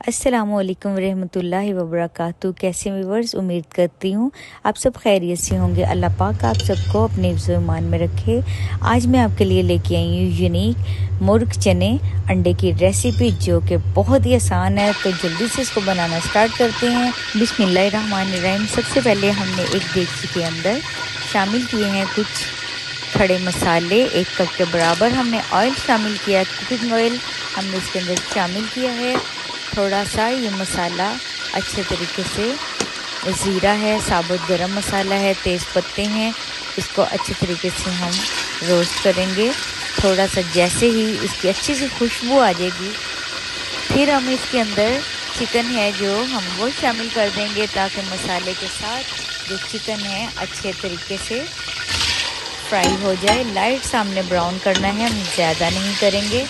अस्सलामुअलैकुम रहमतुल्लाहि व बरकातहू। कैसे व्यूअर्स, उम्मीद करती हूँ आप सब खैरियत से होंगे। अल्लाह पाक आप सबको अपने हिफ्ज़-ओ ईमान में रखे। आज मैं आपके लिए लेके आई हूँ यूनिक मुर्ग चने अंडे की रेसिपी, जो कि बहुत ही आसान है। तो जल्दी से इसको बनाना स्टार्ट करते हैं। बिस्मिल्लाहिर्रहमानिर्रहीम। सबसे पहले हमने एक देगची के अंदर शामिल किए हैं कुछ खड़े मसाले। 1 कप के बराबर हमने ऑयल शामिल किया, कुकिंग ऑयल हमने इसके अंदर शामिल किया है। थोड़ा सा ये मसाला अच्छे तरीके से, ज़ीरा है, साबुत गरम मसाला है, तेज़ पत्ते हैं, इसको अच्छे तरीके से हम रोस्ट करेंगे। थोड़ा सा जैसे ही इसकी अच्छी सी खुशबू आ जाएगी, फिर हम इसके अंदर चिकन है जो हम वो शामिल कर देंगे, ताकि मसाले के साथ जो चिकन है अच्छे तरीके से फ्राई हो जाए। लाइट सामने ब्राउन करना है, हम ज़्यादा नहीं करेंगे।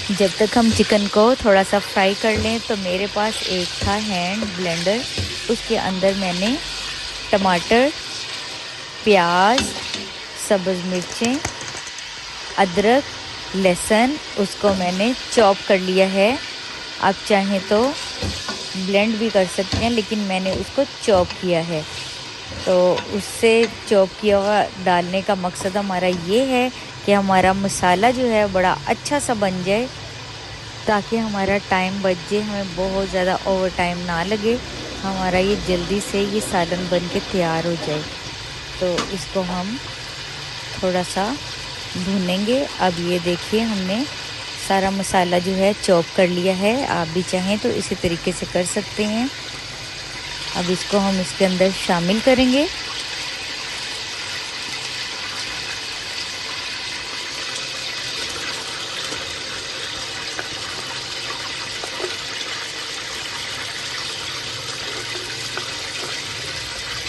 जब तक हम चिकन को थोड़ा सा फ्राई कर लें, तो मेरे पास एक था हैंड ब्लेंडर, उसके अंदर मैंने टमाटर, प्याज, सब्ज़ मिर्चें, अदरक, लहसुन, उसको मैंने चॉप कर लिया है। आप चाहें तो ब्लेंड भी कर सकते हैं, लेकिन मैंने उसको चॉप किया है। तो उससे चॉप किया हुआ डालने का मकसद हमारा ये है कि हमारा मसाला जो है बड़ा अच्छा सा बन जाए, ताकि हमारा टाइम बच जाए, हमें बहुत ज़्यादा ओवर टाइम ना लगे, हमारा ये जल्दी से ये सालन बन के तैयार हो जाए। तो इसको हम थोड़ा सा भूनेंगे। अब ये देखिए, हमने सारा मसाला जो है चॉप कर लिया है। आप भी चाहें तो इसी तरीके से कर सकते हैं। अब इसको हम इसके अंदर शामिल करेंगे।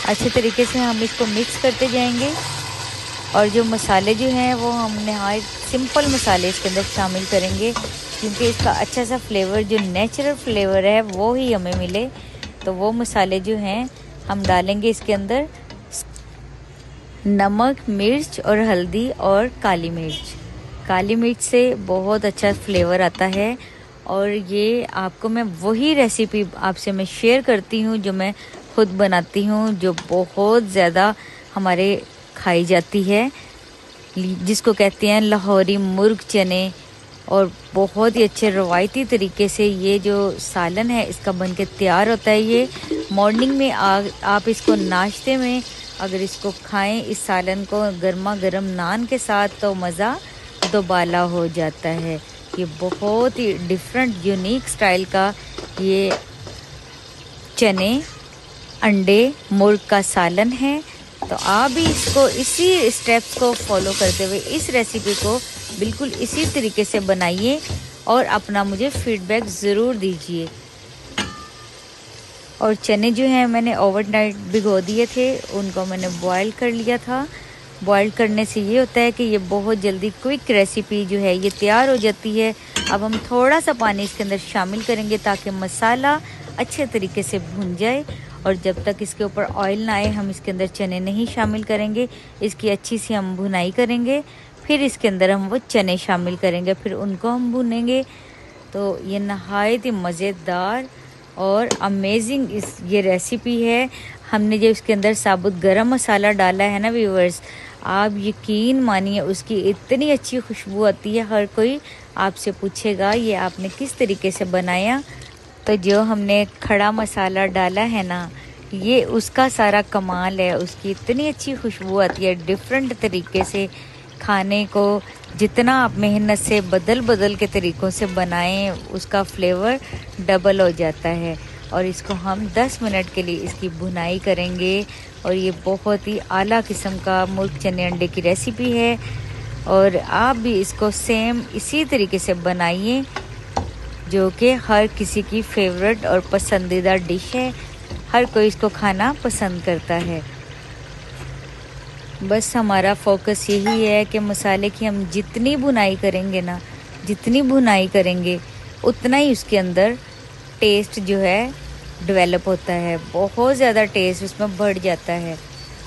अच्छे तरीके से हम इसको मिक्स करते जाएंगे। और जो मसाले जो हैं वो हम नहायत सिंपल मसाले इसके अंदर शामिल करेंगे, क्योंकि इसका अच्छा सा फ्लेवर, जो नेचुरल फ्लेवर है, वो ही हमें मिले। तो वो मसाले जो हैं हम डालेंगे इसके अंदर। नमक, मिर्च और हल्दी और काली मिर्च। काली मिर्च से बहुत अच्छा फ्लेवर आता है। और ये आपको मैं वही रेसिपी आपसे मैं शेयर करती हूँ जो मैं खुद बनाती हूँ, जो बहुत ज़्यादा हमारे खाई जाती है, जिसको कहते हैं लाहौरी मुर्ग चने। और बहुत ही अच्छे रवायती तरीके से ये जो सालन है इसका बनके तैयार होता है। ये मॉर्निंग में आप इसको नाश्ते में अगर इसको खाएं, इस सालन को गर्मा गर्म नान के साथ, तो मज़ा दोबाला हो जाता है। ये बहुत ही डिफरेंट यूनिक स्टाइल का ये चने अंडे मुर्ग का सालन है। तो आप भी इसको इसी स्टेप्स को फॉलो करते हुए इस रेसिपी को बिल्कुल इसी तरीके से बनाइए और अपना मुझे फीडबैक ज़रूर दीजिए। और चने जो हैं मैंने ओवरनाइट भिगो दिए थे, उनको मैंने बॉईल कर लिया था। बॉईल करने से ये होता है कि ये बहुत जल्दी क्विक रेसिपी जो है ये तैयार हो जाती है। अब हम थोड़ा सा पानी इसके अंदर शामिल करेंगे, ताकि मसाला अच्छे तरीके से भुन जाए। और जब तक इसके ऊपर ऑयल ना आए, हम इसके अंदर चने नहीं शामिल करेंगे। इसकी अच्छी सी हम भुनाई करेंगे, फिर इसके अंदर हम वो चने शामिल करेंगे, फिर उनको हम भुनेंगे। तो ये नहायत ही मज़ेदार और अमेजिंग ये रेसिपी है। हमने जो इसके अंदर साबुत गरम मसाला डाला है ना व्यूअर्स, आप यकीन मानिए उसकी इतनी अच्छी खुशबू आती है। हर कोई आपसे पूछेगा ये आपने किस तरीके से बनाया। तो जो हमने खड़ा मसाला डाला है ना, ये उसका सारा कमाल है। उसकी इतनी अच्छी खुशबू आती है डिफरेंट तरीके से। खाने को जितना आप मेहनत से बदल के तरीक़ों से बनाएं, उसका फ्लेवर डबल हो जाता है। और इसको हम 10 मिनट के लिए इसकी भुनाई करेंगे। और ये बहुत ही आला किस्म का मुर्ग चने अंडे की रेसिपी है। और आप भी इसको सेम इसी तरीके से बनाइए, जो कि हर किसी की फेवरेट और पसंदीदा डिश है। हर कोई इसको खाना पसंद करता है। बस हमारा फोकस यही है कि मसाले की हम जितनी भुनाई करेंगे ना, जितनी भुनाई करेंगे, उतना ही उसके अंदर टेस्ट जो है डेवलप होता है। बहुत ज़्यादा टेस्ट उसमें बढ़ जाता है,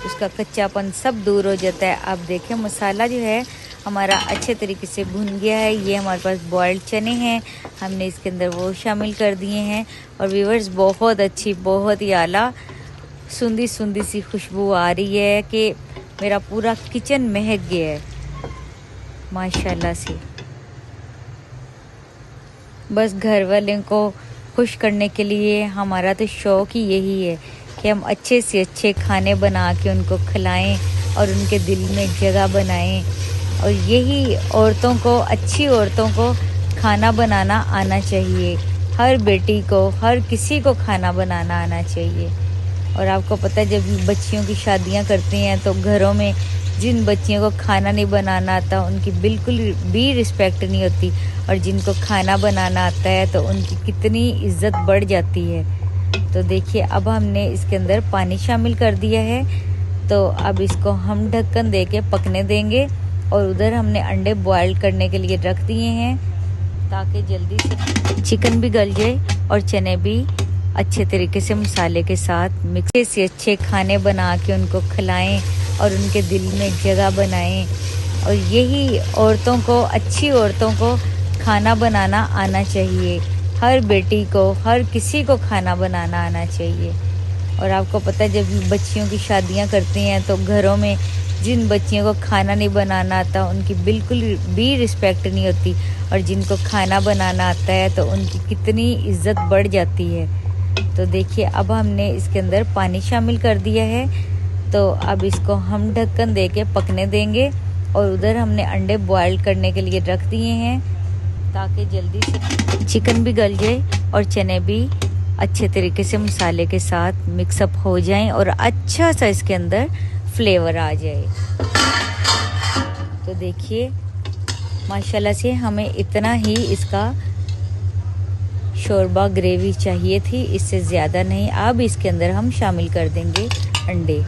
उसका कच्चापन सब दूर हो जाता है। आप देखें मसाला जो है हमारा अच्छे तरीके से भुन गया है। ये हमारे पास बॉइल्ड चने हैं, हमने इसके अंदर वो शामिल कर दिए हैं। और व्यूअर्स बहुत अच्छी, बहुत ही आला सुंदी सुंदी सी खुशबू आ रही है कि मेरा पूरा किचन महक गया है माशाल्लाह से। बस घर वालों को खुश करने के लिए हमारा तो शौक़ ही यही है कि हम अच्छे से अच्छे खाने बना के उनको खिलाएं और उनके दिल में जगह बनाएं। और यही औरतों को, अच्छी औरतों को खाना बनाना आना चाहिए। हर बेटी को, हर किसी को खाना बनाना आना चाहिए। और आपको पता है जब बच्चियों की शादियां करते हैं तो घरों में जिन बच्चियों को खाना नहीं बनाना आता उनकी बिल्कुल भी रिस्पेक्ट नहीं होती, और जिनको खाना बनाना आता है तो उनकी कितनी इज्जत बढ़ जाती है। तो देखिए अब हमने इसके अंदर पानी शामिल कर दिया है, तो अब इसको हम ढक्कन दे के पकने देंगे। और उधर हमने अंडे बॉयल करने के लिए रख दिए हैं ताकि जल्दी से चिकन भी गल जाए और चने भी अच्छे तरीके से मसाले के साथ मिक्स से अच्छे खाने बना के उनको खिलाएं और उनके दिल में जगह बनाएं। और यही औरतों को, अच्छी औरतों को खाना बनाना आना चाहिए। हर बेटी को, हर किसी को खाना बनाना आना चाहिए। और आपको पता है जब बच्चियों की शादियां करते हैं तो घरों में जिन बच्चियों को खाना नहीं बनाना आता उनकी बिल्कुल भी रिस्पेक्ट नहीं होती, और जिनको खाना बनाना आता है तो उनकी कितनी इज्जत बढ़ जाती है। तो देखिए अब हमने इसके अंदर पानी शामिल कर दिया है, तो अब इसको हम ढक्कन दे के पकने देंगे। और उधर हमने अंडे बॉयल करने के लिए रख दिए हैं ताकि जल्दी से चिकन भी गल जाए और चने भी अच्छे तरीके से मसाले के साथ मिक्सअप हो जाएं और अच्छा सा इसके अंदर फ्लेवर आ जाए। तो देखिए माशाल्लाह से हमें इतना ही इसका शोरबा ग्रेवी चाहिए थी, इससे ज़्यादा नहीं। अब इसके अंदर हम शामिल कर देंगे अंडे।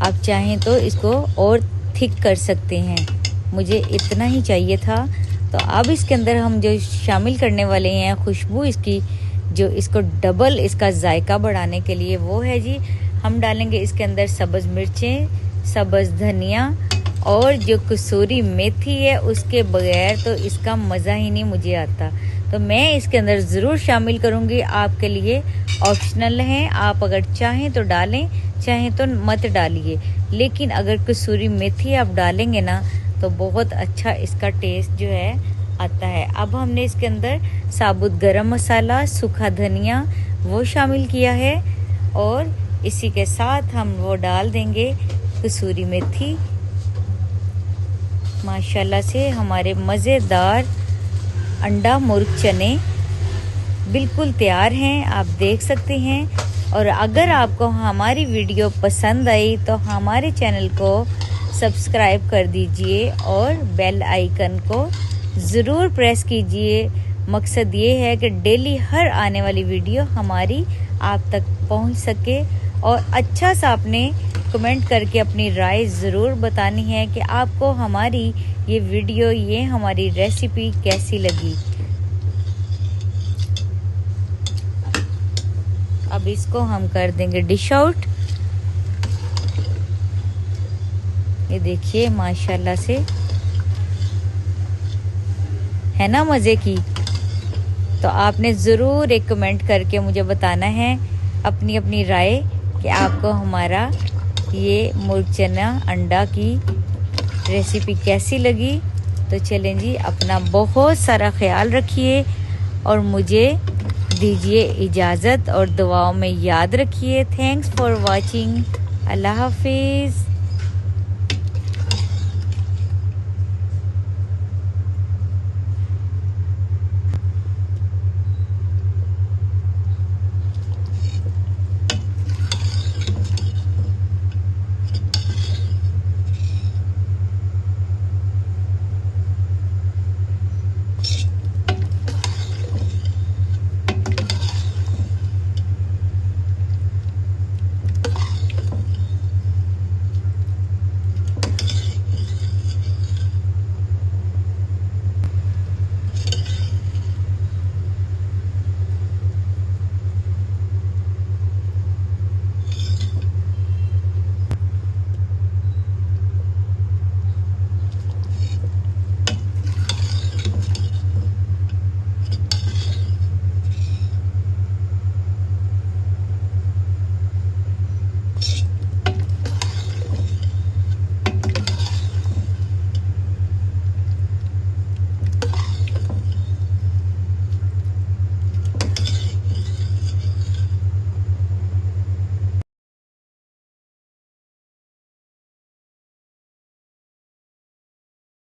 आप चाहें तो इसको और थिक कर सकते हैं, मुझे इतना ही चाहिए था। तो अब इसके अंदर हम जो शामिल करने वाले हैं खुशबू इसकी, जो इसको डबल इसका जायका बढ़ाने के लिए, वो है जी हम डालेंगे इसके अंदर सब्ज़ मिर्चें, सब्ज़ धनिया और जो कसूरी मेथी है। उसके बगैर तो इसका मज़ा ही नहीं मुझे आता, तो मैं इसके अंदर ज़रूर शामिल करूँगी। आपके लिए ऑप्शनल है, आप अगर चाहें तो डालें, चाहें तो मत डालिए। लेकिन अगर कसूरी मेथी आप डालेंगे ना तो बहुत अच्छा इसका टेस्ट जो है आता है। अब हमने इसके अंदर साबुत गरम मसाला, सूखा धनिया वो शामिल किया है, और इसी के साथ हम वो डाल देंगे कसूरी मेथी। माशाल्लाह से हमारे मज़ेदार अंडा मुर्ग चने बिल्कुल तैयार हैं, आप देख सकते हैं। और अगर आपको हमारी वीडियो पसंद आई तो हमारे चैनल को सब्सक्राइब कर दीजिए और बेल आइकन को ज़रूर प्रेस कीजिए। मकसद ये है कि डेली हर आने वाली वीडियो हमारी आप तक पहुंच सके। और अच्छा सा आपने कमेंट करके अपनी राय ज़रूर बतानी है कि आपको हमारी ये वीडियो, ये हमारी रेसिपी कैसी लगी। अब इसको हम कर देंगे डिश आउट। ये देखिए माशाल्लाह से है ना मज़े की। तो आपने ज़रूर एक कमेंट करके मुझे बताना है अपनी अपनी राय कि आपको हमारा ये मुर्ग चना अंडा की रेसिपी कैसी लगी। तो चलें जी, अपना बहुत सारा ख्याल रखिए और मुझे दीजिए इजाज़त और दुआओं में याद रखिए। Thanks for watching. अल्लाह हाफिज़।